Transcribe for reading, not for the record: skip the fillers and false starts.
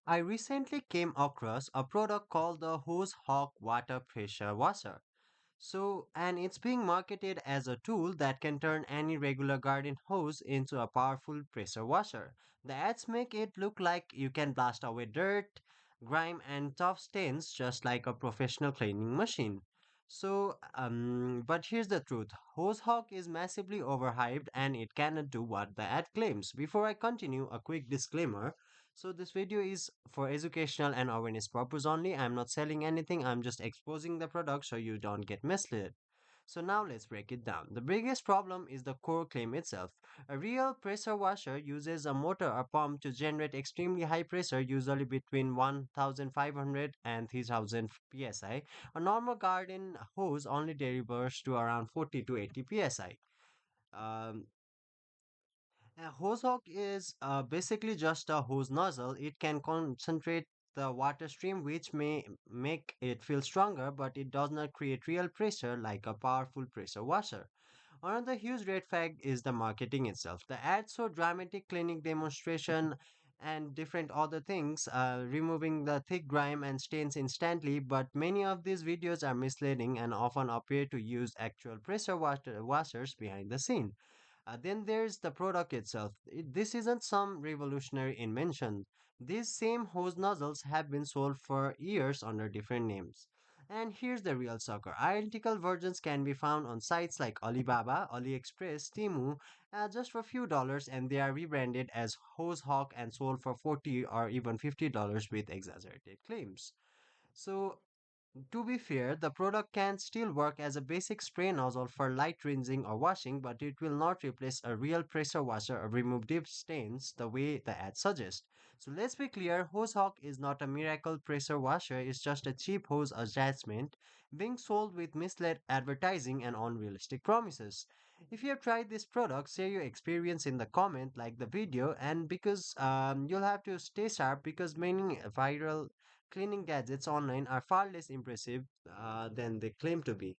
I recently came across a product called the Hose Hawk Water Pressure Washer. And it's being marketed as a tool that can turn any regular garden hose into a powerful pressure washer. The ads make it look like you can blast away dirt, grime, and tough stains just like a professional cleaning machine. But here's the truth. Hose Hawk is massively overhyped and it cannot do what the ad claims. Before I continue, a quick disclaimer. So this video is for educational and awareness purpose only. I'm not selling anything. I'm just exposing the product so you don't get misled. So now let's break it down. The biggest problem is the core claim itself. A real pressure washer uses a motor or pump to generate extremely high pressure, usually between 1500 and 3000 psi. A normal garden hose only delivers to around 40 to 80 psi. Um, a hose hawk is basically just a hose nozzle. It can concentrate the water stream, which may make it feel stronger, but it does not create real pressure like a powerful pressure washer. Another huge red flag is the marketing itself. The ads show dramatic clinic demonstration and different other things, removing the thick grime and stains instantly, but many of these videos are misleading and often appear to use actual pressure washers behind the scene. Then there's the product itself. This isn't some revolutionary invention. These same hose nozzles have been sold for years under different names. And here's the real sucker. Identical versions can be found on sites like Alibaba, AliExpress, Temu, just for a few dollars, and they are rebranded as Hose Hawk and sold for 40 or even $50 with exaggerated claims. So to be fair, the product can still work as a basic spray nozzle for light rinsing or washing, but it will not replace a real pressure washer or remove deep stains the way the ad suggests. So let's be clear, Hose Hawk is not a miracle pressure washer, it's just a cheap hose adjustment being sold with misled advertising and unrealistic promises. If you have tried this product, share your experience in the comment, like the video, and because you'll have to stay sharp because many viral cleaning gadgets online are far less impressive than they claim to be.